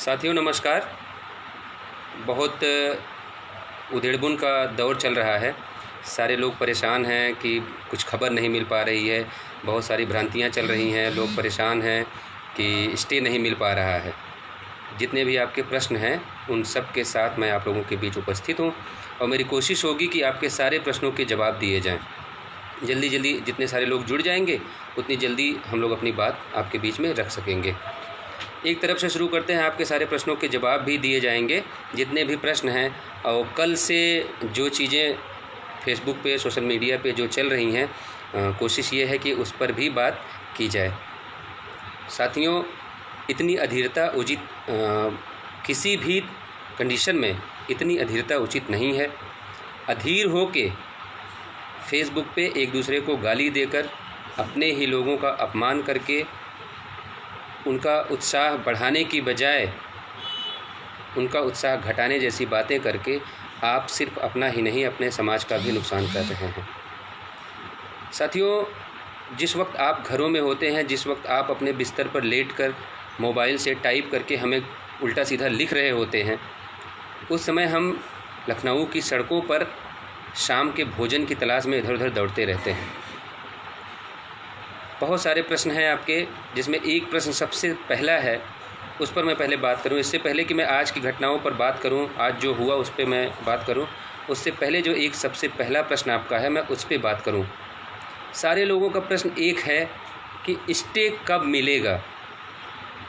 साथियों नमस्कार। बहुत उधेड़बुन का दौर चल रहा है। सारे लोग परेशान हैं कि कुछ खबर नहीं मिल पा रही है। बहुत सारी भ्रांतियां चल रही हैं। लोग परेशान हैं कि स्टे नहीं मिल पा रहा है। जितने भी आपके प्रश्न हैं उन सब के साथ मैं आप लोगों के बीच उपस्थित हूं और मेरी कोशिश होगी कि आपके सारे प्रश्नों के जवाब दिए जाएं। जल्दी जल्दी जितने सारे लोग जुड़ जाएंगे उतनी जल्दी हम लोग अपनी बात आपके बीच में रख सकेंगे। एक तरफ से शुरू करते हैं, आपके सारे प्रश्नों के जवाब भी दिए जाएंगे जितने भी प्रश्न हैं। और कल से जो चीज़ें फेसबुक पे सोशल मीडिया पे जो चल रही हैं, कोशिश ये है कि उस पर भी बात की जाए। साथियों, इतनी अधीरता उचित किसी भी कंडीशन में इतनी अधीरता उचित नहीं है। अधीर हो के फेसबुक पे एक दूसरे को गाली देकर, अपने ही लोगों का अपमान करके, उनका उत्साह बढ़ाने की बजाय उनका उत्साह घटाने जैसी बातें करके आप सिर्फ अपना ही नहीं अपने समाज का भी नुकसान कर रहे हैं। साथियों, जिस वक्त आप घरों में होते हैं, जिस वक्त आप अपने बिस्तर पर लेटकर मोबाइल से टाइप करके हमें उल्टा सीधा लिख रहे होते हैं, उस समय हम लखनऊ की सड़कों पर शाम के भोजन की तलाश में इधर उधर दौड़ते रहते हैं। बहुत सारे प्रश्न हैं आपके, जिसमें एक प्रश्न सबसे पहला है, उस पर मैं पहले बात करूं। इससे पहले कि मैं आज की घटनाओं पर बात करूं, आज जो हुआ उस पर मैं बात करूं, उससे पहले जो एक सबसे पहला प्रश्न आपका है मैं उस पर बात करूं। सारे लोगों का प्रश्न एक है कि स्टे कब मिलेगा।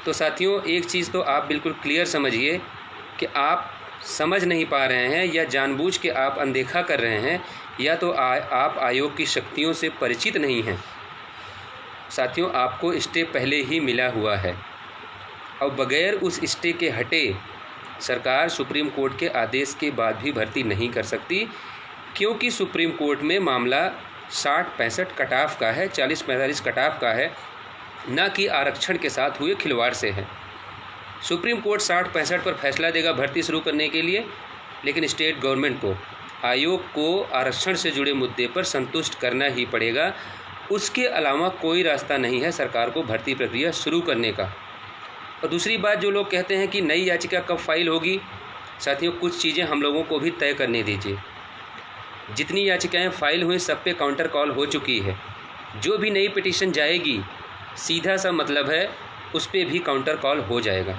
तो साथियों, एक चीज़ तो आप बिल्कुल क्लियर समझिए कि आप समझ नहीं पा रहे हैं या जानबूझ के आप अनदेखा कर रहे हैं, या तो आप आयोग की शक्तियों से परिचित नहीं हैं। साथियों, आपको स्टे पहले ही मिला हुआ है और बगैर उस स्टे के हटे सरकार सुप्रीम कोर्ट के आदेश के बाद भी भर्ती नहीं कर सकती, क्योंकि सुप्रीम कोर्ट में मामला 60-65 कटाफ का है, 40-45 कटाफ का है, ना कि आरक्षण के साथ हुए खिलवाड़ से है। सुप्रीम कोर्ट 60-65 पर फैसला देगा भर्ती शुरू करने के लिए, लेकिन स्टेट गवर्नमेंट को, आयोग को आरक्षण से जुड़े मुद्दे पर संतुष्ट करना ही पड़ेगा। उसके अलावा कोई रास्ता नहीं है सरकार को भर्ती प्रक्रिया शुरू करने का। और दूसरी बात, जो लोग कहते हैं कि नई याचिका कब फाइल होगी, साथियों कुछ चीज़ें हम लोगों को भी तय करने दीजिए। जितनी याचिकाएं फाइल हुई सब पे काउंटर कॉल हो चुकी है। जो भी नई पिटीशन जाएगी, सीधा सा मतलब है उस पर भी काउंटर कॉल हो जाएगा।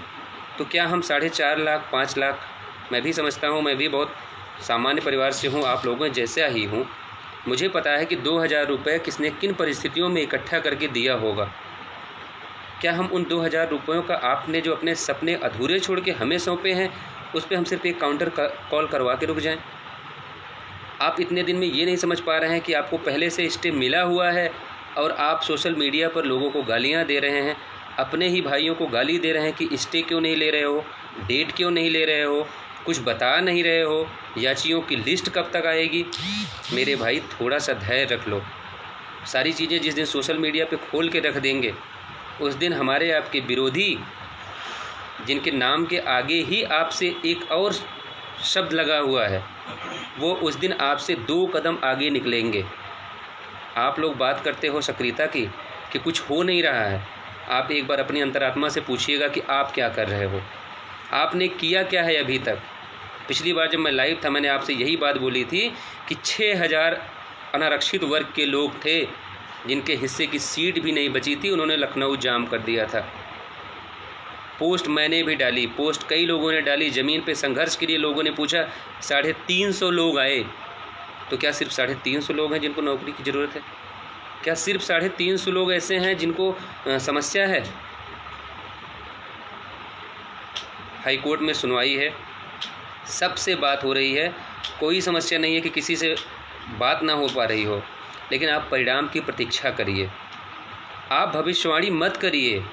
तो क्या हम 4.5 लाख 5 लाख, मैं भी समझता हूँ, मैं भी बहुत सामान्य परिवार से हूँ, आप लोगों जैसा ही हूँ, मुझे पता है कि 2000 रुपये किसने किन परिस्थितियों में इकट्ठा करके दिया होगा। क्या हम उन 2000 रुपयों का, आपने जो अपने सपने अधूरे छोड़ के हमें सौंपे हैं, उस पर हम सिर्फ एक काउंटर कॉल करवा के रुक जाएं? आप इतने दिन में ये नहीं समझ पा रहे हैं कि आपको पहले से स्टे मिला हुआ है और आप सोशल मीडिया पर लोगों को गालियां दे रहे हैं, अपने ही भाइयों को गाली दे रहे हैं कि स्टे क्यों नहीं ले रहे हो, डेट क्यों नहीं ले रहे हो, कुछ बता नहीं रहे हो, याचियों की लिस्ट कब तक आएगी। मेरे भाई, थोड़ा सा धैर्य रख लो। सारी चीज़ें जिस दिन सोशल मीडिया पे खोल के रख देंगे, उस दिन हमारे आपके विरोधी, जिनके नाम के आगे ही आपसे एक और शब्द लगा हुआ है, वो उस दिन आपसे 2 कदम आगे निकलेंगे। आप लोग बात करते हो सक्रियता की कि कुछ हो नहीं रहा है। आप एक बार अपनी अंतरात्मा से पूछिएगा कि आप क्या कर रहे हो, आपने किया क्या है अभी तक। पिछली बार जब मैं लाइव था, मैंने आपसे यही बात बोली थी कि 6000 अनारक्षित वर्ग के लोग थे जिनके हिस्से की सीट भी नहीं बची थी, उन्होंने लखनऊ जाम कर दिया था। पोस्ट मैंने भी डाली, पोस्ट कई लोगों ने डाली, ज़मीन पे संघर्ष के लिए लोगों ने पूछा। 350 लोग आए। तो क्या सिर्फ 350 लोग हैं जिनको नौकरी की ज़रूरत है? क्या सिर्फ 350 लोग ऐसे हैं जिनको समस्या है? हाई कोर्ट में सुनवाई है, सबसे बात हो रही है, कोई समस्या नहीं है कि किसी से बात ना हो पा रही हो, लेकिन आप परिणाम की प्रतीक्षा करिए। आप भविष्यवाणी मत करिए।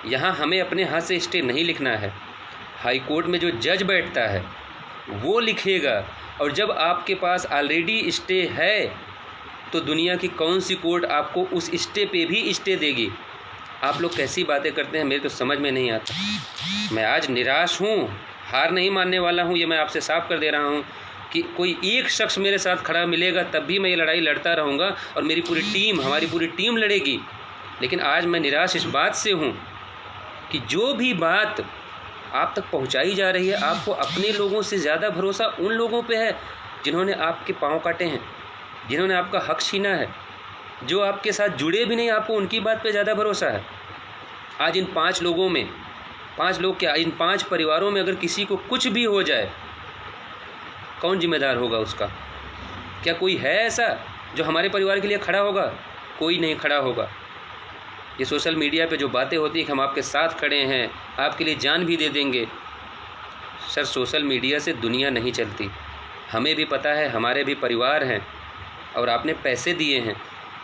यहाँ हमें अपने हाथ से स्टे नहीं लिखना है। हाई कोर्ट में जो जज बैठता है वो लिखेगा, और जब आपके पास ऑलरेडी स्टे है तो दुनिया की कौन सी कोर्ट आपको उस स्टे पे भी स्टे देगी? आप लोग कैसी बातें करते हैं, मेरे तो समझ में नहीं आता। मैं आज निराश हूँ, हार नहीं मानने वाला हूँ, ये मैं आपसे साफ कर दे रहा हूँ कि कोई एक शख्स मेरे साथ खड़ा मिलेगा तब भी मैं ये लड़ाई लड़ता रहूँगा और मेरी पूरी टीम, हमारी पूरी टीम लड़ेगी। लेकिन आज मैं निराश इस बात से हूँ कि जो भी बात आप तक पहुंचाई जा रही है। आपको अपने लोगों से ज़्यादा भरोसा उन लोगों पे है जिन्होंने आपके पाँव काटे हैं, जिन्होंने आपका हक छीना है, जो आपके साथ जुड़े भी नहीं, आपको उनकी बात पे ज़्यादा भरोसा है। आज इन 5 लोगों में, 5 लोग क्या, इन 5 परिवारों में अगर किसी को कुछ भी हो जाए, कौन जिम्मेदार होगा उसका? क्या कोई है ऐसा जो हमारे परिवार के लिए खड़ा होगा? कोई नहीं खड़ा होगा। ये सोशल मीडिया पे जो बातें होती हैं कि हम आपके साथ खड़े हैं, आपके लिए जान भी दे देंगे, सर सोशल मीडिया से दुनिया नहीं चलती। हमें भी पता है, हमारे भी परिवार हैं, और आपने पैसे दिए हैं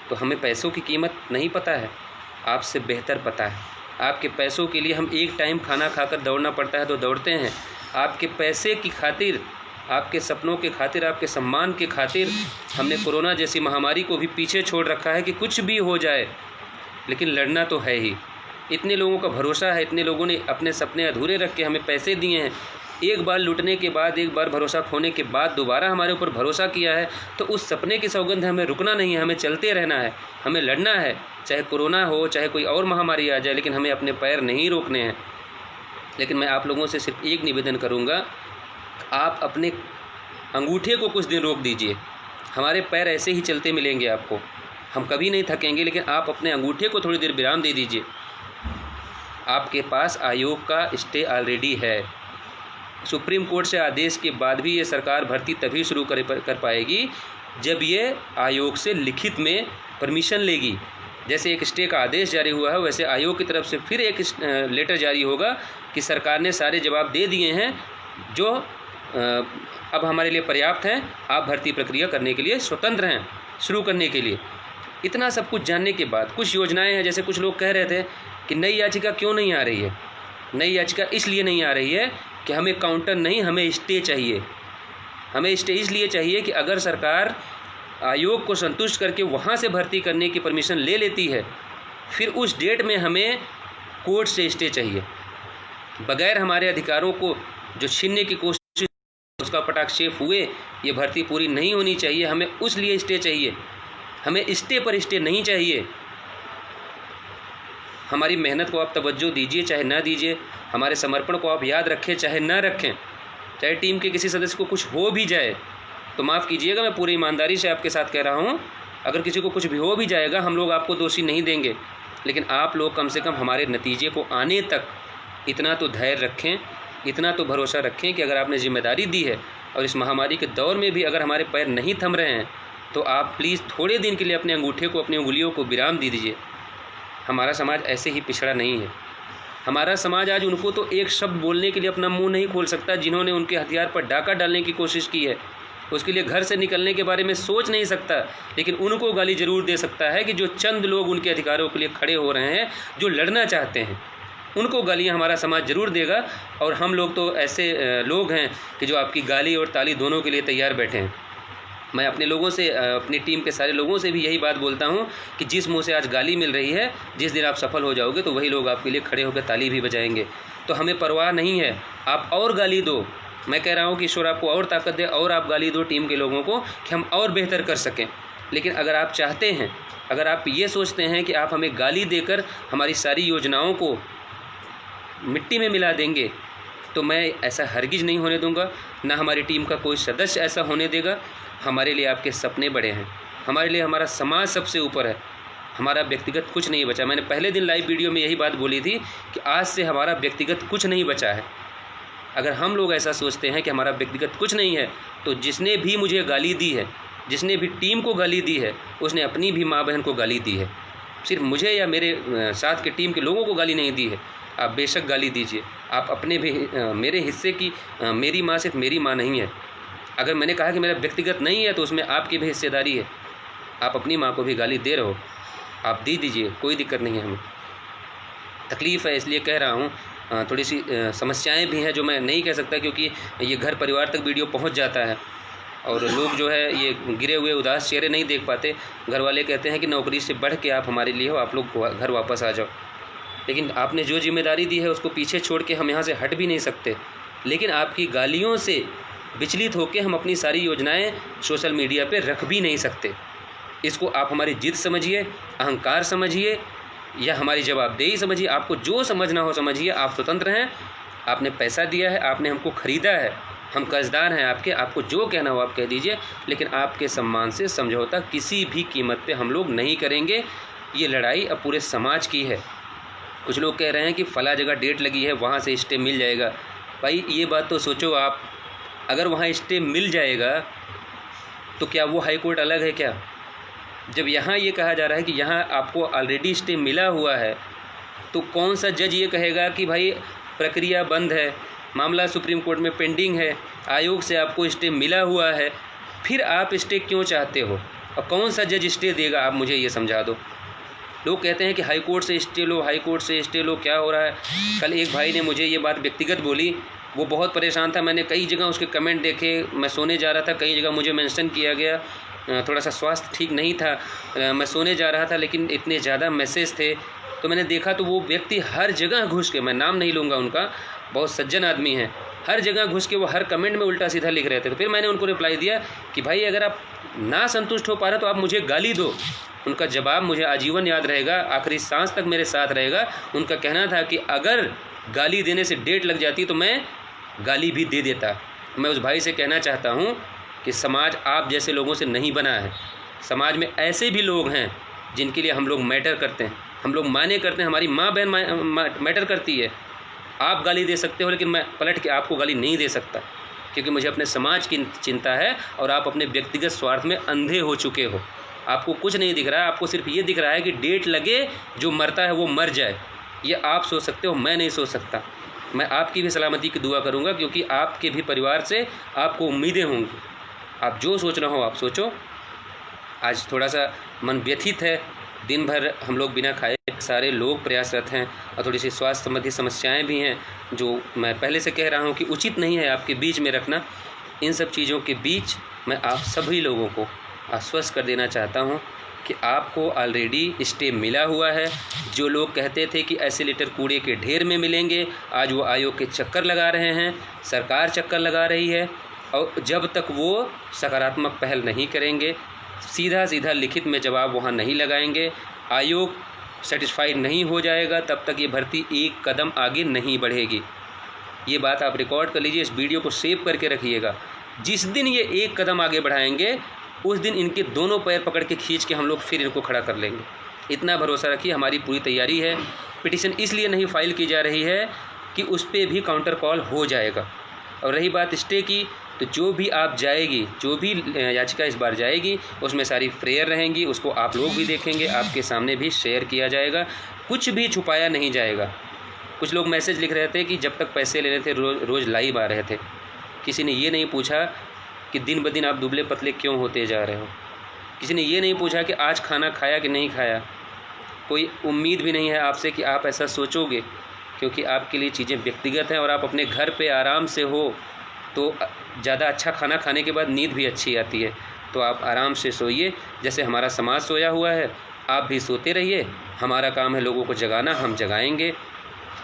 तो हमें पैसों की कीमत नहीं पता है, आपसे बेहतर पता है। आपके पैसों के लिए हम एक टाइम खाना खाकर दौड़ना पड़ता है तो दौड़ते हैं। आपके पैसे की खातिर, आपके सपनों के खातिर, आपके सम्मान के खातिर हमने कोरोना जैसी महामारी को भी पीछे छोड़ रखा है कि कुछ भी हो जाए, लेकिन लड़ना तो है ही। इतने लोगों का भरोसा है, इतने लोगों ने अपने सपने अधूरे रख के हमें पैसे दिए हैं। एक बार लूटने के बाद, एक बार भरोसा खोने के बाद दोबारा हमारे ऊपर भरोसा किया है, तो उस सपने की सौगंध हमें रुकना नहीं है, हमें चलते रहना है, हमें लड़ना है। चाहे कोरोना हो, चाहे कोई और महामारी आ जाए, लेकिन हमें अपने पैर नहीं रोकने हैं। लेकिन मैं आप लोगों से सिर्फ एक निवेदन करूँगा, आप अपने अंगूठे को कुछ दिन रोक दीजिए। हमारे पैर ऐसे ही चलते मिलेंगे आपको, हम कभी नहीं थकेंगे, लेकिन आप अपने अंगूठे को थोड़ी देर विराम दे दीजिए। आपके पास आयोग का स्टे ऑलरेडी है। सुप्रीम कोर्ट से आदेश के बाद भी ये सरकार भर्ती तभी शुरू कर पाएगी जब ये आयोग से लिखित में परमिशन लेगी। जैसे एक स्टे का आदेश जारी हुआ है, वैसे आयोग की तरफ से फिर एक लेटर जारी होगा कि सरकार ने सारे जवाब दे दिए हैं जो अब हमारे लिए पर्याप्त हैं, आप भर्ती प्रक्रिया करने के लिए स्वतंत्र हैं, शुरू करने के लिए। इतना सब कुछ जानने के बाद कुछ योजनाएं हैं, जैसे कुछ लोग कह रहे थे कि नई याचिका क्यों नहीं आ रही है। नई याचिका इसलिए नहीं आ रही है कि हमें काउंटर नहीं, हमें स्टे चाहिए। हमें स्टे इसलिए चाहिए कि अगर सरकार आयोग को संतुष्ट करके वहाँ से भर्ती करने की परमिशन ले लेती है, फिर उस डेट में हमें कोर्ट से स्टे चाहिए। बगैर हमारे अधिकारों को जो छीनने की कोशिश, उसका पटाक्षेप हुए, ये भर्ती पूरी नहीं होनी चाहिए। हमें उस लिए स्टे चाहिए, हमें स्टे पर स्टे नहीं चाहिए। हमारी मेहनत को आप तवज्जो दीजिए चाहे ना दीजिए, हमारे समर्पण को आप याद रखें चाहे ना रखें। चाहे टीम के किसी सदस्य को कुछ हो भी जाए तो माफ़ कीजिएगा, मैं पूरी ईमानदारी से आपके साथ कह रहा हूँ, अगर किसी को कुछ भी हो भी जाएगा, हम लोग आपको दोषी नहीं देंगे, लेकिन आप लोग कम से कम हमारे नतीजे को आने तक इतना तो धैर्य रखें, इतना तो भरोसा रखें कि अगर आपने जिम्मेदारी दी है और इस महामारी के दौर में भी अगर हमारे पैर नहीं थम रहे हैं, तो आप प्लीज़ थोड़े दिन के लिए अपने अंगूठे को, अपनी उंगलियों को विराम दे दीजिए। हमारा समाज ऐसे ही पिछड़ा नहीं है। हमारा समाज आज उनको तो एक शब्द बोलने के लिए अपना मुंह नहीं खोल सकता जिन्होंने उनके हथियार पर डाका डालने की कोशिश की है। उसके लिए घर से निकलने के बारे में सोच नहीं सकता, लेकिन उनको गाली ज़रूर दे सकता है कि जो चंद लोग उनके अधिकारों के लिए खड़े हो रहे हैं, जो लड़ना चाहते हैं, उनको गालियाँ हमारा समाज ज़रूर देगा। और हम लोग तो ऐसे लोग हैं कि जो आपकी गाली और ताली दोनों के लिए तैयार बैठे हैं। मैं अपने लोगों से, अपनी टीम के सारे लोगों से भी यही बात बोलता हूँ कि जिस मुंह से आज गाली मिल रही है, जिस दिन आप सफल हो जाओगे तो वही लोग आपके लिए खड़े होकर ताली भी बजाएंगे। तो हमें परवाह नहीं है, आप और गाली दो। मैं कह रहा हूँ कि ईश्वर आपको और ताकत दे, और आप गाली दो टीम के लोगों को कि हम और बेहतर कर सकें। लेकिन अगर आप चाहते हैं, अगर आप ये सोचते हैं कि आप हमें गाली देकर हमारी सारी योजनाओं को मिट्टी में मिला देंगे, तो मैं ऐसा हरगिज़ नहीं होने दूंगा, ना हमारी टीम का कोई सदस्य ऐसा होने देगा। हमारे लिए आपके सपने बड़े हैं, हमारे लिए हमारा समाज सबसे ऊपर है, हमारा व्यक्तिगत कुछ नहीं बचा। मैंने पहले दिन लाइव वीडियो में यही बात बोली थी कि आज से हमारा व्यक्तिगत कुछ नहीं बचा है। अगर हम लोग ऐसा सोचते हैं कि हमारा व्यक्तिगत कुछ नहीं है, तो जिसने भी मुझे गाली दी है, जिसने भी टीम को गाली दी है, उसने अपनी भी माँ बहन को गाली दी है। सिर्फ मुझे या मेरे साथ के टीम के लोगों को गाली नहीं दी है। आप बेशक गाली दीजिए, आप अपने भी, मेरे हिस्से की मेरी माँ सिर्फ मेरी माँ नहीं है। अगर मैंने कहा कि मेरा व्यक्तिगत नहीं है, तो उसमें आपकी भी हिस्सेदारी है। आप अपनी माँ को भी गाली दे रहे हो, आप दे दीजिए, कोई दिक्कत नहीं है। हमें तकलीफ़ है इसलिए कह रहा हूँ, थोड़ी सी समस्याएं भी हैं जो मैं नहीं कह सकता, क्योंकि ये घर परिवार तक वीडियो पहुँच जाता है और लोग जो है ये गिरे हुए उदास चेहरे नहीं देख पाते। घर वाले कहते हैं कि नौकरी से बढ़ के आप हमारे लिए हो, आप लोग घर वापस आ जाओ। लेकिन आपने जो जिम्मेदारी दी है उसको पीछे छोड़ के हम यहाँ से हट भी नहीं सकते। लेकिन आपकी गालियों से विचलित होकर हम अपनी सारी योजनाएं सोशल मीडिया पे रख भी नहीं सकते। इसको आप हमारी जिद समझिए, अहंकार समझिए, या हमारी जवाबदेही समझिए। आपको जो समझना हो समझिए, आप स्वतंत्र हैं। आपने पैसा दिया है, आपने हमको ख़रीदा है, हम कर्जदार हैं आपके, आपको जो कहना हो आप कह दीजिए, लेकिन आपके सम्मान से समझौता किसी भी कीमत पे हम लोग नहीं करेंगे। ये लड़ाई अब पूरे समाज की है। कुछ लोग कह रहे हैं कि फ़ला जगह डेट लगी है, वहाँ से स्टे मिल जाएगा। भाई ये बात तो सोचो आप, अगर वहाँ स्टे मिल जाएगा तो क्या वो हाई कोर्ट अलग है क्या? जब यहाँ ये कहा जा रहा है कि यहाँ आपको ऑलरेडी स्टे मिला हुआ है, तो कौन सा जज ये कहेगा कि भाई प्रक्रिया बंद है, मामला सुप्रीम कोर्ट में पेंडिंग है, आयोग से आपको स्टे मिला हुआ है, फिर आप स्टे क्यों चाहते हो? और कौन सा जज स्टे देगा, आप मुझे ये समझा दो। लोग कहते हैं कि हाई कोर्ट से स्टे लो, हाई कोर्ट से स्टे लो, क्या हो रहा है? कल एक भाई ने मुझे ये बात व्यक्तिगत बोली, वो बहुत परेशान था। मैंने कई जगह उसके कमेंट देखे, मैं सोने जा रहा था, कई जगह मुझे मेंशन किया गया, थोड़ा सा स्वास्थ्य ठीक नहीं था, मैं सोने जा रहा था, लेकिन इतने ज़्यादा मैसेज थे, तो मैंने देखा तो वो व्यक्ति हर जगह घुस के, मैं नाम नहीं लूँगा उनका, बहुत सज्जन आदमी हैं, हर जगह घुस के वो हर कमेंट में उल्टा सीधा लिख रहे थे। तो फिर मैंने उनको रिप्लाई दिया कि भाई अगर आप ना संतुष्ट हो पा रहे तो आप मुझे गाली दो। उनका जवाब मुझे आजीवन याद रहेगा, आखिरी सांस तक मेरे साथ रहेगा। उनका कहना था कि अगर गाली देने से डेट लग जाती तो मैं गाली भी दे देता। मैं उस भाई से कहना चाहता हूँ कि समाज आप जैसे लोगों से नहीं बना है। समाज में ऐसे भी लोग हैं जिनके लिए हम लोग मैटर करते हैं, हम लोग माने करते हैं, हमारी माँ बहन मैटर करती है। आप गाली दे सकते हो, लेकिन मैं पलट के आपको गाली नहीं दे सकता, क्योंकि मुझे अपने समाज की चिंता है और आप अपने व्यक्तिगत स्वार्थ में अंधे हो चुके हो। आपको कुछ नहीं दिख रहा है, आपको सिर्फ ये दिख रहा है कि डेट लगे, जो मरता है वो मर जाए। ये आप सोच सकते हो, मैं नहीं सोच सकता। मैं आपकी भी सलामती की दुआ करूँगा, क्योंकि आपके भी परिवार से आपको उम्मीदें होंगी। आप जो सोचना हो आप सोचो। आज थोड़ा सा मन व्यथित है, दिन भर हम लोग बिना खाए सारे लोग प्रयासरत हैं, और थोड़ी सी स्वास्थ्य संबंधी समस्याएं भी हैं, जो मैं पहले से कह रहा हूं कि उचित नहीं है आपके बीच में रखना। इन सब चीज़ों के बीच मैं आप सभी लोगों को आश्वस्त कर देना चाहता हूं कि आपको ऑलरेडी स्टे मिला हुआ है। जो लोग कहते थे कि ऐसे लेटर कूड़े के ढेर में मिलेंगे, आज वो आयोग के चक्कर लगा रहे हैं, सरकार चक्कर लगा रही है, और जब तक वो सकारात्मक पहल नहीं करेंगे, सीधा सीधा लिखित में जवाब वहाँ नहीं लगाएंगे, आयोग सेटिस्फाइड नहीं हो जाएगा, तब तक ये भर्ती एक कदम आगे नहीं बढ़ेगी। ये बात आप रिकॉर्ड कर लीजिए, इस वीडियो को सेव करके रखिएगा। जिस दिन ये एक कदम आगे बढ़ाएंगे, उस दिन इनके दोनों पैर पकड़ के खींच के हम लोग फिर इनको खड़ा कर लेंगे। इतना भरोसा रखिए, हमारी पूरी तैयारी है। पिटीशन इसलिए नहीं फाइल की जा रही है कि उस पर भी काउंटर कॉल हो जाएगा। और रही बात स्टे की, तो जो भी आप जाएगी, जो भी याचिका इस बार जाएगी, उसमें सारी फ्रेयर रहेंगी, उसको आप लोग भी देखेंगे, आपके सामने भी शेयर किया जाएगा, कुछ भी छुपाया नहीं जाएगा। कुछ लोग मैसेज लिख रहे थे कि जब तक पैसे ले रहे थे रोज़ लाइव आ रहे थे। किसी ने ये नहीं पूछा कि दिन ब दिन आप दुबले पतले क्यों होते जा रहे हो। किसी ने ये नहीं पूछा कि आज खाना खाया कि नहीं खाया। कोई उम्मीद भी नहीं है आपसे कि आप ऐसा सोचोगे, क्योंकि आपके लिए चीज़ें व्यक्तिगत हैं और आप अपने घर पे आराम से हो, तो ज़्यादा अच्छा खाना खाने के बाद नींद भी अच्छी आती है। तो आप आराम से सोइए, जैसे हमारा समाज सोया हुआ है, आप भी सोते रहिए। हमारा काम है लोगों को जगाना, हम जगाएंगे,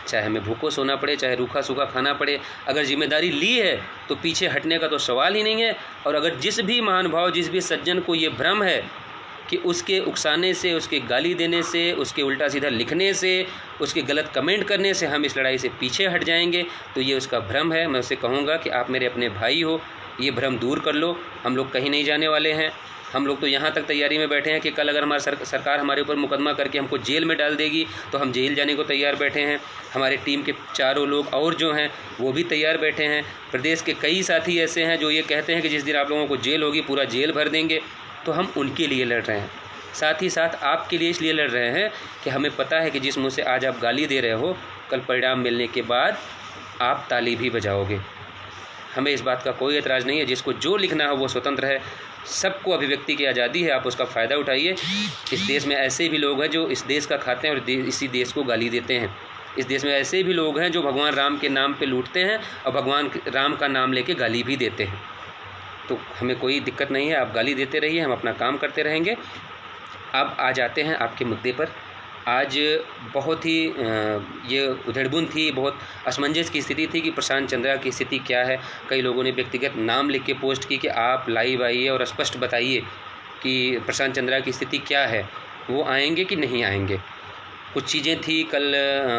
चाहे हमें भूखों सोना पड़े, चाहे रूखा सूखा खाना पड़े। अगर जिम्मेदारी ली है तो पीछे हटने का तो सवाल ही नहीं है। और अगर जिस भी महानुभाव, जिस भी सज्जन को ये भ्रम है कि उसके उकसाने से, उसके गाली देने से, उसके उल्टा सीधा लिखने से, उसके गलत कमेंट करने से हम इस लड़ाई से पीछे हट जाएंगे, तो ये उसका भ्रम है। मैं उसे कहूँगा कि आप मेरे अपने भाई हो, ये भ्रम दूर कर लो। हम लोग कहीं नहीं जाने वाले हैं। हम लोग तो यहाँ तक तैयारी में बैठे हैं कि कल अगर हमारी सरकार हमारे ऊपर मुकदमा करके हमको जेल में डाल देगी तो हम जेल जाने को तैयार बैठे हैं। हमारे टीम के चारों लोग और जो हैं वो भी तैयार बैठे हैं। प्रदेश के कई साथी ऐसे हैं जो ये कहते हैं कि जिस दिन आप लोगों को जेल होगी पूरा जेल भर देंगे। तो हम उनके लिए लड़ रहे हैं, साथ ही साथ आपके लिए इसलिए लड़ रहे हैं कि हमें पता है कि जिस मुँह से आज आप गाली दे रहे हो, कल परिणाम मिलने के बाद आप ताली भी बजाओगे। हमें इस बात का कोई एतराज़ नहीं है। जिसको जो लिखना हो वो स्वतंत्र है, सबको अभिव्यक्ति की आज़ादी है, आप उसका फ़ायदा उठाइए। इस देश में ऐसे भी लोग हैं जो इस देश का खाते हैं और इसी देश को गाली देते हैं। इस देश में ऐसे भी लोग हैं जो भगवान राम के नाम पे लूटते हैं और भगवान राम का नाम लेके गाली भी देते हैं। तो हमें कोई दिक्कत नहीं है, आप गाली देते रहिए, हम अपना काम करते रहेंगे। अब आ जाते हैं आपके मुद्दे पर। आज बहुत ही ये उधेड़बुन थी, बहुत असमंजस की स्थिति थी कि प्रशांत चंद्रा की स्थिति क्या है। कई लोगों ने व्यक्तिगत नाम लिख के पोस्ट की कि आप लाइव आइए और स्पष्ट बताइए कि प्रशांत चंद्रा की स्थिति क्या है, वो आएंगे कि नहीं आएंगे। कुछ चीज़ें थी। कल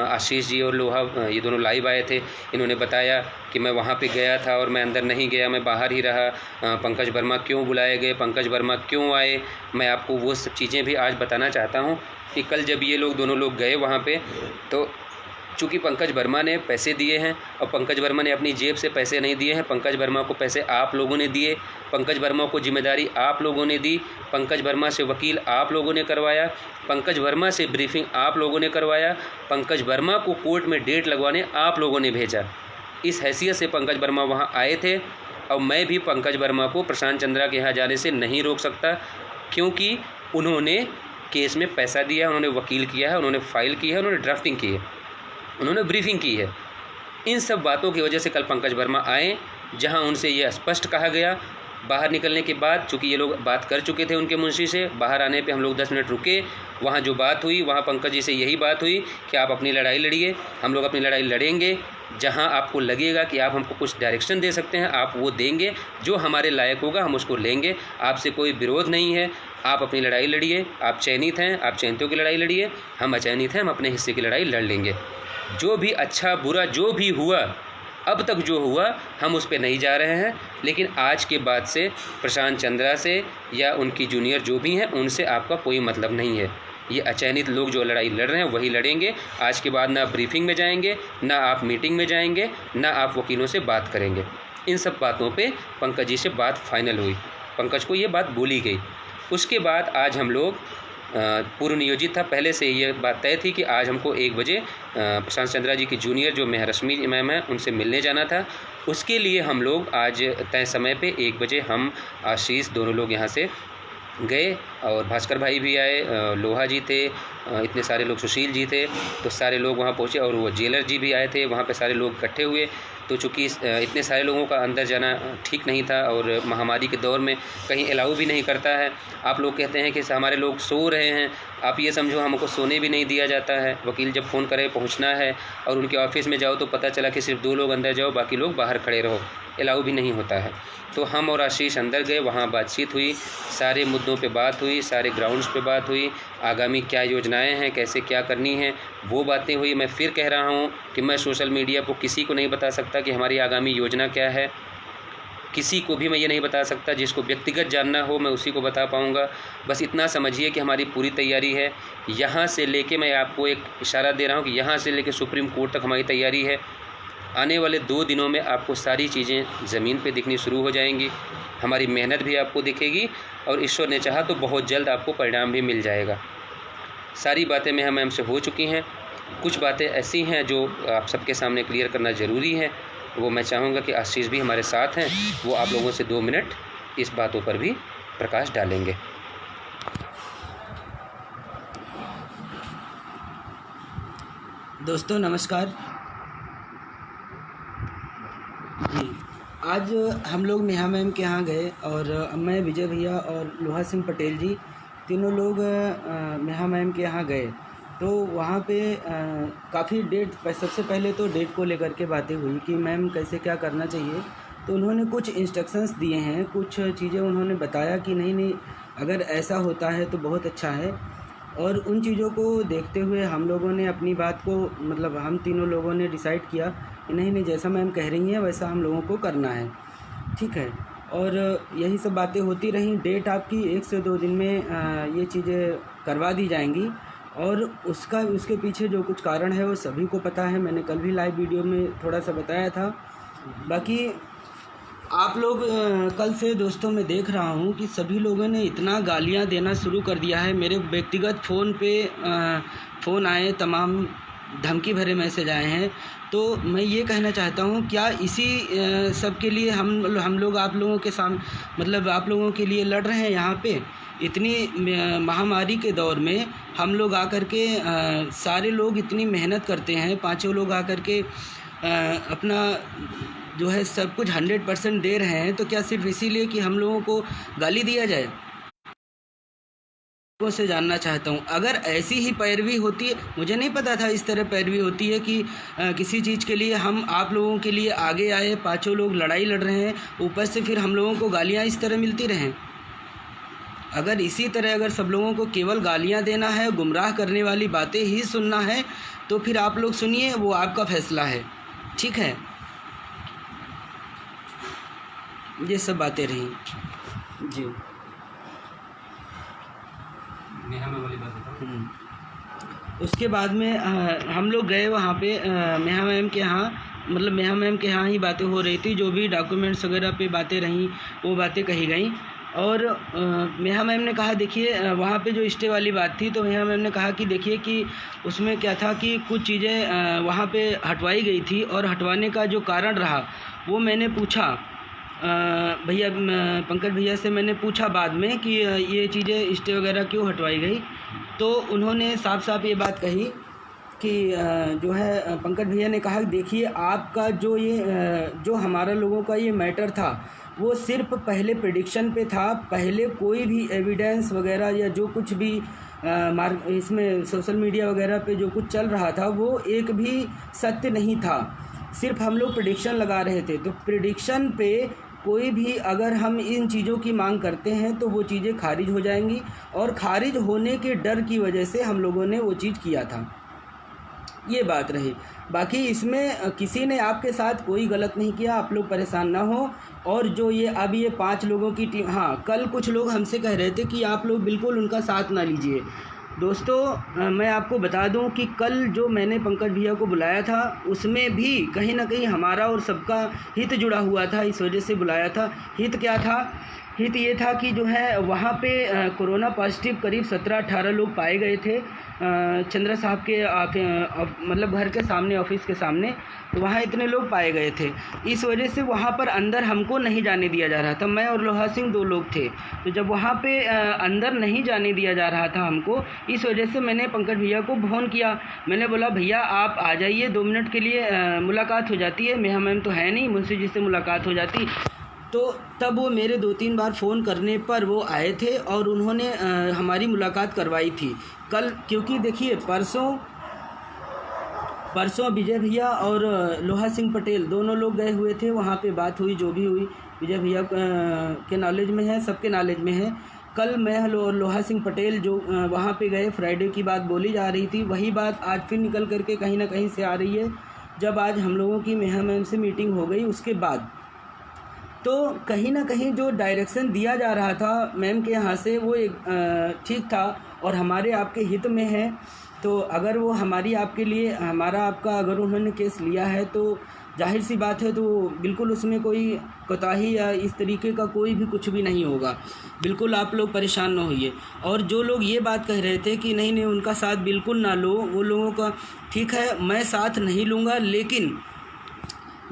आशीष जी और लोहा ये दोनों लाइव आए थे, इन्होंने बताया कि मैं वहाँ पे गया था और मैं अंदर नहीं गया, मैं बाहर ही रहा। पंकज वर्मा क्यों बुलाए गए, पंकज वर्मा क्यों आए, मैं आपको वो सब चीज़ें भी आज बताना चाहता हूँ कि कल जब ये लोग दोनों लोग गए वहाँ पे, तो चूँकि पंकज वर्मा ने पैसे दिए हैं और पंकज वर्मा ने अपनी जेब से पैसे नहीं दिए हैं, पंकज वर्मा को पैसे आप लोगों ने दिए, पंकज वर्मा को जिम्मेदारी आप लोगों ने दी, पंकज वर्मा से वकील आप लोगों ने करवाया, पंकज वर्मा से ब्रीफिंग आप लोगों ने करवाया, पंकज वर्मा को कोर्ट में डेट लगवाने आप लोगों ने भेजा। इस हैसियत से पंकज वर्मा वहाँ आए थे और मैं भी पंकज वर्मा को प्रशांत चंद्रा के यहाँ जाने से नहीं रोक सकता, क्योंकि उन्होंने केस में पैसा दिया, उन्होंने वकील किया है, उन्होंने फाइल की है, उन्होंने ड्राफ्टिंग की है, उन्होंने ब्रीफिंग की है। इन सब बातों की वजह से कल पंकज वर्मा आए, जहां उनसे ये स्पष्ट कहा गया। बाहर निकलने के बाद, चूँकि ये लोग बात कर चुके थे उनके मुंशी से, बाहर आने पे हम लोग 10 मिनट रुके। वहाँ जो बात हुई, वहाँ पंकज जी से यही बात हुई कि आप अपनी लड़ाई लड़िए, हम लोग अपनी लड़ाई लड़ेंगे, जहाँ आपको लगेगा कि आप हमको कुछ डायरेक्शन दे सकते हैं आप वो देंगे, जो हमारे लायक होगा हम उसको लेंगे, आपसे कोई विरोध नहीं है, आप अपनी लड़ाई लड़िए, आप चयनित हैं, आप चयनितों की लड़ाई लड़िए, हम अचयनित हैं, हम अपने हिस्से की लड़ाई लड़ लेंगे। जो भी अच्छा बुरा जो भी हुआ, अब तक जो हुआ, हम उस पे नहीं जा रहे हैं, लेकिन आज के बाद से प्रशांत चंद्रा से या उनकी जूनियर जो भी हैं उनसे आपका कोई मतलब नहीं है। ये अचयनित लोग जो लड़ाई लड़ रहे हैं वही लड़ेंगे। आज के बाद ना ब्रीफिंग में जाएंगे, ना आप मीटिंग में जाएंगे, ना आप वकीलों से बात करेंगे। इन सब बातों पे पंकज जी से बात फाइनल हुई, पंकज को ये बात बोली गई। उसके बाद आज हम लोग पूर्व नियोजित था, पहले से ये बात तय थी कि आज हमको 1 बजे प्रशांत चंद्रा जी की जूनियर जो मेहरश्मि मैम है उनसे मिलने जाना था। उसके लिए हम लोग आज तय समय पे 1 बजे हम आशीष दोनों लोग यहाँ से गए और भास्कर भाई भी आए, लोहा जी थे, इतने सारे लोग, सुशील जी थे, तो सारे लोग वहाँ पहुँचे और वो जेलर जी भी आए थे। वहाँ पे सारे लोग इकट्ठे हुए। तो चूँकि इतने सारे लोगों का अंदर जाना ठीक नहीं था और महामारी के दौर में कहीं अलाउ भी नहीं करता है। आप लोग कहते हैं कि हमारे लोग सो रहे हैं, आप ये समझो हमको सोने भी नहीं दिया जाता है। वकील जब फ़ोन करे पहुंचना है और उनके ऑफिस में जाओ तो पता चला कि सिर्फ 2 लोग अंदर जाओ, बाकी लोग बाहर खड़े रहो, अलाउ भी नहीं होता है। तो हम और आशीष अंदर गए, वहाँ बातचीत हुई, सारे मुद्दों पे बात हुई, सारे ग्राउंड्स पे बात हुई, आगामी क्या योजनाएं हैं, कैसे क्या करनी है, वो बातें हुई। मैं फिर कह रहा हूँ कि मैं सोशल मीडिया को किसी को नहीं बता सकता कि हमारी आगामी योजना क्या है, किसी को भी मैं ये नहीं बता सकता। जिसको व्यक्तिगत जानना हो मैं उसी को बता पाऊँगा। बस इतना समझिए कि हमारी पूरी तैयारी है। यहाँ से लेके, मैं आपको एक इशारा दे रहा हूँ कि यहाँ से लेके सुप्रीम कोर्ट तक हमारी तैयारी है। आने वाले 2 दिनों में आपको सारी चीज़ें ज़मीन पे दिखनी शुरू हो जाएंगी, हमारी मेहनत भी आपको दिखेगी और ईश्वर ने चाहा तो बहुत जल्द आपको परिणाम भी मिल जाएगा। सारी बातें मैं मैम से हो चुकी हैं, कुछ बातें ऐसी हैं जो आप सबके सामने क्लियर करना ज़रूरी है। वो मैं चाहूँगा कि आशीष भी हमारे साथ हैं, वो आप लोगों से 2 मिनट इस बातों पर भी प्रकाश डालेंगे। दोस्तों नमस्कार जी। आज हम लोग नेहा मैम के यहाँ गए और मैं, विजय भैया और लोहा सिंह पटेल जी तीनों लोग नेहा मैम के यहाँ गए। तो वहाँ पे काफ़ी सबसे पहले तो डेट को लेकर के बातें हुई कि मैम कैसे क्या करना चाहिए। तो उन्होंने कुछ इंस्ट्रक्शंस दिए हैं, कुछ चीज़ें उन्होंने बताया कि नहीं अगर ऐसा होता है तो बहुत अच्छा है। और उन चीज़ों को देखते हुए हम लोगों ने अपनी बात को, मतलब हम तीनों लोगों ने डिसाइड किया कि नहीं जैसा मैम कह रही हैं वैसा हम लोगों को करना है, ठीक है। और यही सब बातें होती रहीं। डेट आपकी 1 से 2 दिन में ये चीज़ें करवा दी जाएंगी और उसके पीछे जो कुछ कारण है वो सभी को पता है। मैंने कल भी लाइव वीडियो में थोड़ा सा बताया था। बाकी आप लोग कल से दोस्तों मैं देख रहा हूँ कि सभी लोगों ने इतना गालियाँ देना शुरू कर दिया है। मेरे व्यक्तिगत फ़ोन पे फ़ोन आए, तमाम धमकी भरे मैसेज आए हैं। तो मैं ये कहना चाहता हूँ, क्या इसी सब के लिए हम लोग आप लोगों के सामने, मतलब आप लोगों के लिए लड़ रहे हैं यहाँ पे? इतनी महामारी के दौर में हम लोग आकर के सारे लोग इतनी मेहनत करते हैं, 5 लोग आकर के अपना जो है सब कुछ 100% दे रहे हैं। तो क्या सिर्फ इसीलिए कि हम लोगों को गाली दिया जाए? से जानना चाहता हूँ, अगर ऐसी ही पैरवी होती है, मुझे नहीं पता था इस तरह पैरवी होती है कि किसी चीज़ के लिए हम आप लोगों के लिए आगे आए, 5 लोग लड़ाई लड़ रहे हैं, ऊपर से फिर हम लोगों को गालियाँ इस तरह मिलती रहें। अगर इसी तरह अगर सब लोगों को केवल गालियां देना है, गुमराह करने वाली बातें ही सुनना है, तो फिर आप लोग सुनिए, वो आपका फैसला है, ठीक है। ये सब बातें रही जी। वाली बात बताओ। उसके बाद में हम लोग गए वहाँ पे मेहा मैम के यहाँ, मतलब मेहा मैम के यहाँ ही बातें हो रही थी, जो भी डॉक्यूमेंट्स वगैरह पे बातें रहीं वो बातें कही गई। और मेहा मैम ने कहा देखिए वहाँ पे जो स्टे वाली बात थी, तो मेहा मैम ने कहा कि देखिए कि उसमें क्या था कि कुछ चीज़ें वहाँ पे हटवाई गई थी, और हटवाने का जो कारण रहा वो मैंने पूछा भैया, पंकज भैया से मैंने पूछा बाद में कि ये चीज़ें स्टे वगैरह क्यों हटवाई गई। तो उन्होंने साफ साफ ये बात कही कि जो है पंकज भैया ने कहा देखिए आपका जो ये जो हमारा लोगों का ये मैटर था वो सिर्फ पहले प्रेडिक्शन पे था, पहले कोई भी एविडेंस वगैरह या जो कुछ भी इसमें सोशल मीडिया वगैरह पे जो कुछ चल रहा था वो एक भी सत्य नहीं था, सिर्फ हम लोग प्रेडिक्शन लगा रहे थे। तो प्रेडिक्शन पे कोई भी अगर हम इन चीज़ों की मांग करते हैं तो वो चीज़ें खारिज हो जाएंगी, और खारिज होने के डर की वजह से हम लोगों ने वो चीज़ किया था, ये बात रही। बाकी इसमें किसी ने आपके साथ कोई गलत नहीं किया, आप लोग परेशान ना हो। और जो ये अब ये 5 लोगों की टीम, हाँ कल कुछ लोग हमसे कह रहे थे कि आप लोग बिल्कुल उनका साथ ना लीजिए। दोस्तों मैं आपको बता दूं कि कल जो मैंने पंकज भैया को बुलाया था उसमें भी कहीं ना कहीं हमारा और सबका हित जुड़ा हुआ था, इस वजह से बुलाया था। हित क्या था? हित ये था कि जो है वहाँ पे कोरोना पॉजिटिव करीब 17-18 लोग पाए गए थे चंद्रा साहब के मतलब घर के सामने, ऑफिस के सामने, तो वहाँ इतने लोग पाए गए थे। इस वजह से वहाँ पर अंदर हमको नहीं जाने दिया जा रहा था। मैं और लोहा सिंह 2 लोग थे, तो जब वहाँ पे अंदर नहीं जाने दिया जा रहा था हमको, इस वजह से मैंने पंकज भैया को फ़ोन किया। मैंने बोला भैया आप आ जाइए, 2 मिनट के लिए मुलाकात हो जाती है। मेहा मैम तो है नहीं, मुझसे जिससे मुलाकात हो जाती। तो तब वो मेरे 2-3 बार फ़ोन करने पर वो आए थे और उन्होंने हमारी मुलाकात करवाई थी कल। क्योंकि देखिए परसों विजय भैया और लोहा सिंह पटेल दोनों लोग गए हुए थे, वहाँ पे बात हुई, जो भी हुई विजय भैया के नॉलेज में है, सबके नॉलेज में है। कल मैं और लोहा सिंह पटेल जो वहाँ पे गए, फ्राइडे की बात बोली जा रही थी, वही बात आज फिर निकल करके कहीं ना कहीं से आ रही है। जब आज हम लोगों की मेहा मैम से मीटिंग हो गई उसके बाद, तो कहीं ना कहीं जो डायरेक्शन दिया जा रहा था मैम के यहाँ से वो एक ठीक था और हमारे आपके हित में है। तो अगर वो हमारी आपके लिए, हमारा आपका अगर उन्होंने केस लिया है तो जाहिर सी बात है, तो बिल्कुल उसमें कोई कोताही या इस तरीके का कोई भी कुछ भी नहीं होगा। बिल्कुल आप लोग परेशान ना होइए। और जो लोग ये बात कह रहे थे कि नहीं उनका साथ बिल्कुल ना लो, वो लोगों का ठीक है, मैं साथ नहीं लूँगा, लेकिन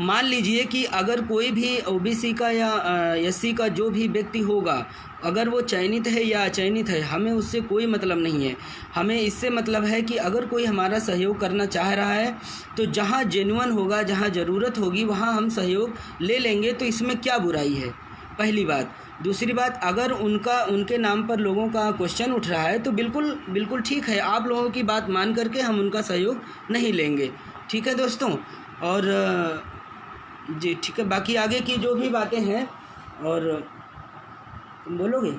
मान लीजिए कि अगर कोई भी ओबीसी का या एससी का जो भी व्यक्ति होगा, अगर वो चयनित है या अचयनित है, हमें उससे कोई मतलब नहीं है। हमें इससे मतलब है कि अगर कोई हमारा सहयोग करना चाह रहा है तो जहाँ जेन्युइन होगा, जहाँ ज़रूरत होगी, वहाँ हम सहयोग ले लेंगे। तो इसमें क्या बुराई है, पहली बात। दूसरी बात, अगर उनके नाम पर लोगों का क्वेश्चन उठ रहा है तो बिल्कुल ठीक है, आप लोगों की बात मान करके हम उनका सहयोग नहीं लेंगे। ठीक है दोस्तों, और जी ठीक है, बाकी आगे की जो भी बातें हैं, और तुम बोलोगे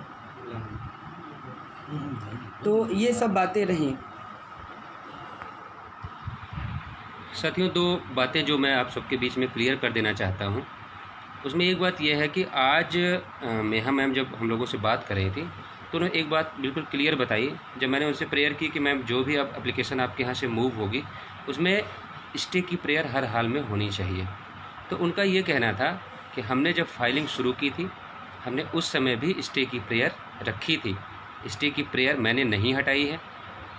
तो ये सब बातें रहीं। साथियों, 2 बातें जो मैं आप सबके बीच में क्लियर कर देना चाहता हूँ। उसमें एक बात यह है कि आज मेहा मैम जब हम लोगों से बात कर रही थी तो उन्होंने एक बात बिल्कुल क्लियर बताई। जब मैंने उनसे प्रेयर की कि मैम जो भी अब एप्लीकेशन आपके यहाँ से मूव होगी उसमें स्टे की प्रेयर हर हाल में होनी चाहिए, तो उनका ये कहना था कि हमने जब फाइलिंग शुरू की थी हमने उस समय भी स्टे की प्रेयर रखी थी। स्टे की प्रेयर मैंने नहीं हटाई है।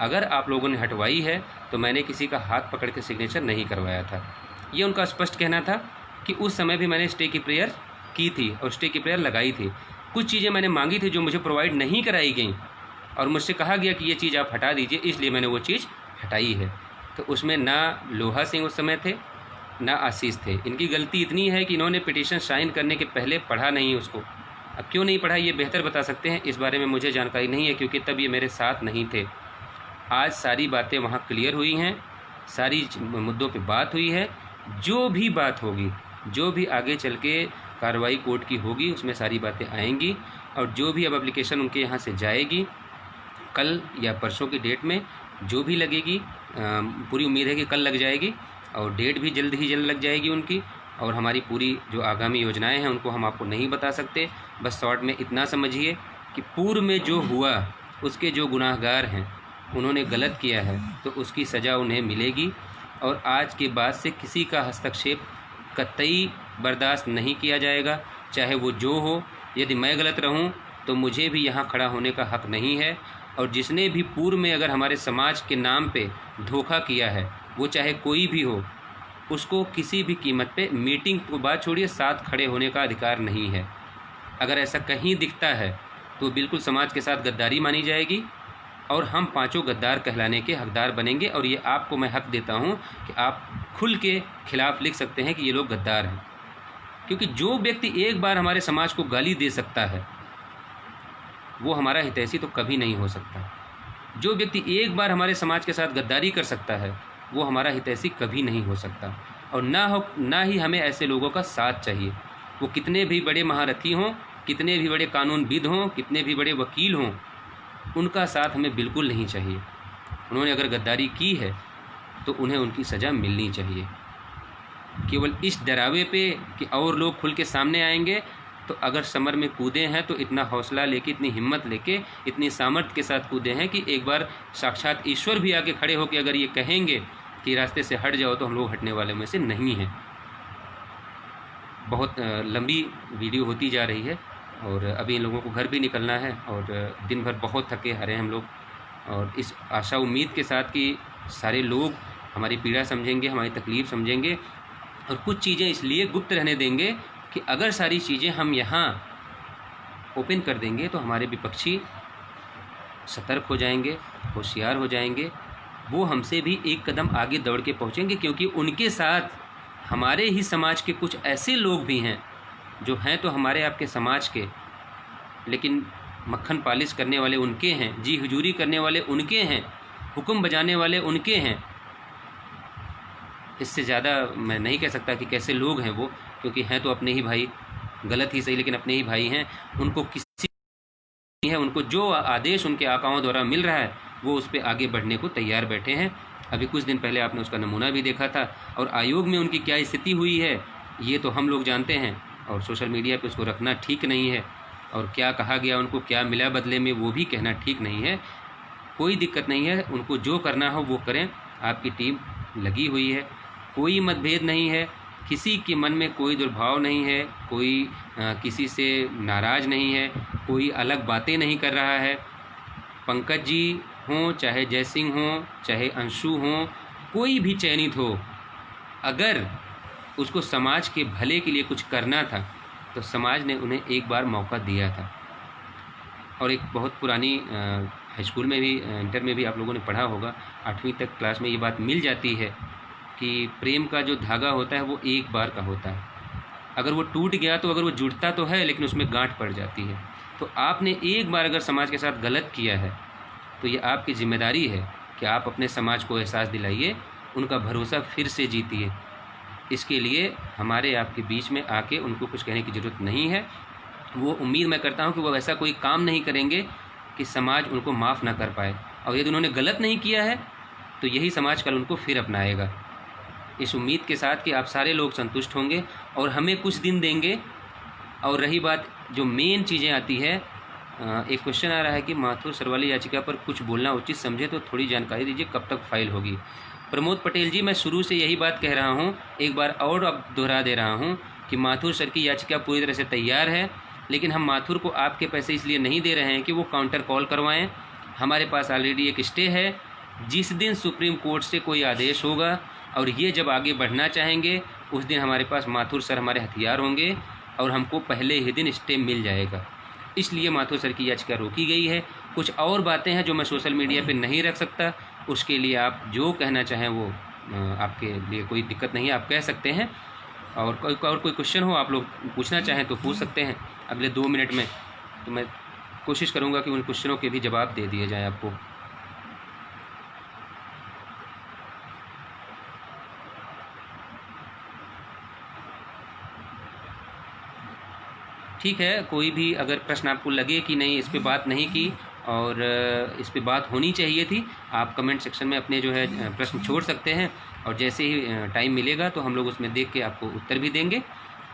अगर आप लोगों ने हटवाई है तो मैंने किसी का हाथ पकड़ के सिग्नेचर नहीं करवाया था। ये उनका स्पष्ट कहना था कि उस समय भी मैंने स्टे की प्रेयर की थी और स्टे की प्रेयर लगाई थी। कुछ चीज़ें मैंने मांगी थी जो मुझे प्रोवाइड नहीं कराई गई और मुझसे कहा गया कि ये चीज़ आप हटा दीजिए, इसलिए मैंने वो चीज़ हटाई है। तो उसमें ना लोहा सिंह उस समय थे ना आशीष थे। इनकी गलती इतनी है कि इन्होंने पिटीशन साइन करने के पहले पढ़ा नहीं उसको। अब क्यों नहीं पढ़ा ये बेहतर बता सकते हैं, इस बारे में मुझे जानकारी नहीं है क्योंकि तब ये मेरे साथ नहीं थे। आज सारी बातें वहाँ क्लियर हुई हैं, सारी मुद्दों पे बात हुई है। जो भी बात होगी, जो भी आगे चल के कार्रवाई कोर्ट की होगी, उसमें सारी बातें आएंगी। और जो भी अब एप्लीकेशन उनके यहाँ से जाएगी कल या परसों की डेट में जो भी लगेगी, पूरी उम्मीद है कि कल लग जाएगी और डेट भी जल्द ही जल्द लग जाएगी उनकी। और हमारी पूरी जो आगामी योजनाएं हैं उनको हम आपको नहीं बता सकते। बस शॉर्ट में इतना समझिए कि पूर्व में जो हुआ उसके जो गुनाहगार हैं उन्होंने गलत किया है तो उसकी सज़ा उन्हें मिलेगी। और आज के बाद से किसी का हस्तक्षेप कतई बर्दाश्त नहीं किया जाएगा, चाहे वो जो हो। यदि मैं गलत रहूं तो मुझे भी यहाँ खड़ा होने का हक नहीं है। और जिसने भी पूर्व में अगर हमारे समाज के नाम पे धोखा किया है, वो चाहे कोई भी हो, उसको किसी भी कीमत पे मीटिंग को बात छोड़िए, साथ खड़े होने का अधिकार नहीं है। अगर ऐसा कहीं दिखता है तो बिल्कुल समाज के साथ गद्दारी मानी जाएगी और हम पांचों गद्दार कहलाने के हकदार बनेंगे। और ये आपको मैं हक देता हूँ कि आप खुल के खिलाफ़ लिख सकते हैं कि ये लोग गद्दार हैं, क्योंकि जो व्यक्ति एक बार हमारे समाज को गाली दे सकता है वो हमारा हितैषी तो कभी नहीं हो सकता। जो व्यक्ति एक बार हमारे समाज के साथ गद्दारी कर सकता है वो हमारा हितैषी कभी नहीं हो सकता। और ना ही हमें ऐसे लोगों का साथ चाहिए। वो कितने भी बड़े महारथी हों, कितने भी बड़े कानूनविद हों, कितने भी बड़े वकील हों, उनका साथ हमें बिल्कुल नहीं चाहिए। उन्होंने अगर गद्दारी की है तो उन्हें उनकी सज़ा मिलनी चाहिए। केवल इस डरावे पे कि और लोग खुल के सामने आएंगे, तो अगर समर में कूदे हैं तो इतना हौसला लेके, इतनी हिम्मत लेके, इतनी सामर्थ्य के साथ कूदे हैं कि एक बार साक्षात ईश्वर भी आके खड़े होकर अगर ये कहेंगे कि रास्ते से हट जाओ, तो हम लोग हटने वाले में से नहीं हैं। बहुत लंबी वीडियो होती जा रही है और अभी इन लोगों को घर भी निकलना है और दिन भर बहुत थके हारे हैं हम लोग। और इस आशा उम्मीद के साथ कि सारे लोग हमारी पीड़ा समझेंगे, हमारी तकलीफ़ समझेंगे और कुछ चीज़ें इसलिए गुप्त रहने देंगे कि अगर सारी चीज़ें हम यहाँ ओपन कर देंगे तो हमारे विपक्षी सतर्क हो जाएंगे, होशियार हो जाएंगे। वो हमसे भी एक कदम आगे दौड़ के पहुँचेंगे, क्योंकि उनके साथ हमारे ही समाज के कुछ ऐसे लोग भी हैं जो हैं तो हमारे आपके समाज के, लेकिन मक्खन पालिश करने वाले उनके हैं, जी हुजूरी करने वाले उनके हैं, हुक्म बजाने वाले उनके हैं। इससे ज़्यादा मैं नहीं कह सकता कि कैसे लोग हैं वो, क्योंकि हैं तो अपने ही भाई, गलत ही सही लेकिन अपने ही भाई हैं। उनको किसी है, उनको जो आदेश उनके आकाओं द्वारा मिल रहा है वो उस पर आगे बढ़ने को तैयार बैठे हैं। अभी कुछ दिन पहले आपने उसका नमूना भी देखा था। और आयोग में उनकी क्या स्थिति हुई है ये तो हम लोग जानते हैं, और सोशल मीडिया पे उसको रखना ठीक नहीं है। और क्या कहा गया, उनको क्या मिला बदले में, वो भी कहना ठीक नहीं है। कोई दिक्कत नहीं है, उनको जो करना हो वो करें। आपकी टीम लगी हुई है, कोई मतभेद नहीं है, किसी के मन में कोई दुर्भाव नहीं है, कोई किसी से नाराज़ नहीं है, कोई अलग बातें नहीं कर रहा है। पंकज जी हों, चाहे जय सिंह हों, चाहे अंशु हों, कोई भी चयनित हो, अगर उसको समाज के भले के लिए कुछ करना था तो समाज ने उन्हें एक बार मौका दिया था। और एक बहुत पुरानी हाई स्कूल में भी, इंटर में भी आप लोगों ने पढ़ा होगा, 8वीं तक क्लास में ये बात मिल जाती है कि प्रेम का जो धागा होता है वो एक बार का होता है। अगर वो टूट गया तो अगर वो जुड़ता तो है लेकिन उसमें गांठ पड़ जाती है। तो आपने एक बार अगर समाज के साथ गलत किया है तो ये आपकी जिम्मेदारी है कि आप अपने समाज को एहसास दिलाइए, उनका भरोसा फिर से जीतिए। इसके लिए हमारे आपके बीच में आके उनको कुछ कहने की ज़रूरत नहीं है। वो उम्मीद मैं करता हूँ कि वो ऐसा कोई काम नहीं करेंगे कि समाज उनको माफ़ ना कर पाए। और यदि उन्होंने गलत नहीं किया है तो यही समाज कल उनको फिर अपनाएगा। इस उम्मीद के साथ कि आप सारे लोग संतुष्ट होंगे और हमें कुछ दिन देंगे। और रही बात जो मेन चीज़ें आती है, एक क्वेश्चन आ रहा है कि माथुर सर वाली याचिका पर कुछ बोलना उचित समझे तो थोड़ी जानकारी दीजिए, कब तक फाइल होगी। प्रमोद पटेल जी, मैं शुरू से यही बात कह रहा हूँ, एक बार और अब दोहरा दे रहा हूँ कि माथुर सर की याचिका पूरी तरह से तैयार है, लेकिन हम माथुर को आपके पैसे इसलिए नहीं दे रहे हैं कि वो काउंटर कॉल करवाएं। हमारे पास ऑलरेडी एक स्टे है। जिस दिन सुप्रीम कोर्ट से कोई आदेश होगा और ये जब आगे बढ़ना चाहेंगे उस दिन हमारे पास माथुर सर हमारे हथियार होंगे और हमको पहले ही दिन स्टे मिल जाएगा। इसलिए माथुर सर की याचिका रोकी गई है। कुछ और बातें हैं जो मैं सोशल मीडिया पे नहीं रख सकता, उसके लिए आप जो कहना चाहें वो आपके लिए कोई दिक्कत नहीं है, आप कह सकते हैं। और कोई क्वेश्चन हो आप लोग पूछना चाहें तो पूछ सकते हैं अगले 2 मिनट में, तो मैं कोशिश करूँगा कि उन क्वेश्चनों के भी जवाब दे दिए जाएँ आपको। ठीक है, कोई भी अगर प्रश्न आपको लगे कि नहीं इस पे बात नहीं की और इस पे बात होनी चाहिए थी, आप कमेंट सेक्शन में अपने जो है प्रश्न छोड़ सकते हैं और जैसे ही टाइम मिलेगा तो हम लोग उसमें देख के आपको उत्तर भी देंगे।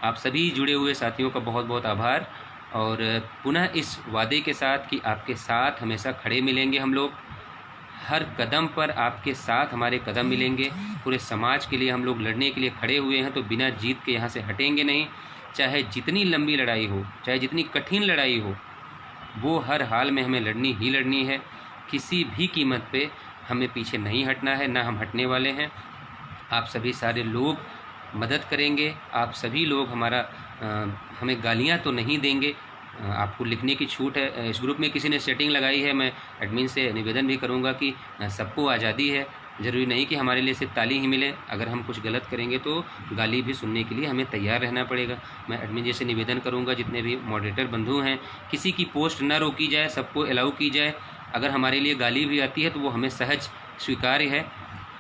आप सभी जुड़े हुए साथियों का बहुत बहुत आभार और पुनः इस वादे के साथ कि आपके साथ हमेशा खड़े मिलेंगे हम लोग, हर कदम पर आपके साथ हमारे कदम मिलेंगे। पूरे समाज के लिए हम लोग लड़ने के लिए खड़े हुए हैं तो बिना जीत के यहाँ से हटेंगे नहीं। चाहे जितनी लंबी लड़ाई हो, चाहे जितनी कठिन लड़ाई हो, वो हर हाल में हमें लड़नी ही लड़नी है। किसी भी कीमत पे हमें पीछे नहीं हटना है, ना हम हटने वाले हैं। आप सभी सारे लोग मदद करेंगे, आप सभी लोग हमें गालियाँ तो नहीं देंगे। आपको लिखने की छूट है। इस ग्रुप में किसी ने सेटिंग लगाई है, मैं एडमिन से निवेदन भी करूंगा कि सबको आज़ादी है, ज़रूरी नहीं कि हमारे लिए सिर्फ ताली ही मिले। अगर हम कुछ गलत करेंगे तो गाली भी सुनने के लिए हमें तैयार रहना पड़ेगा। मैं एडमिन जी से निवेदन करूंगा, जितने भी मॉडरेटर बंधु हैं, किसी की पोस्ट न रोकी जाए, सबको अलाउ की जाए। अगर हमारे लिए गाली भी आती है तो वो हमें सहज स्वीकार्य है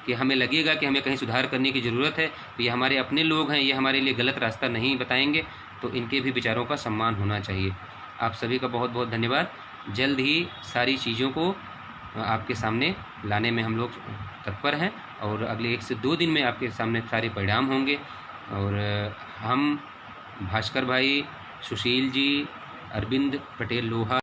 कि हमें लगेगा कि हमें कहीं सुधार करने की ज़रूरत है, तो ये हमारे अपने लोग हैं, ये हमारे लिए गलत रास्ता नहीं बताएंगे, तो इनके भी विचारों का सम्मान होना चाहिए। आप सभी का बहुत बहुत धन्यवाद। जल्द ही सारी चीज़ों को आपके सामने लाने में हम लोग तत्पर हैं और अगले 1 से 2 दिन में आपके सामने सारे परिणाम होंगे। और हम भास्कर भाई, सुशील जी, अरविंद पटेल लोहा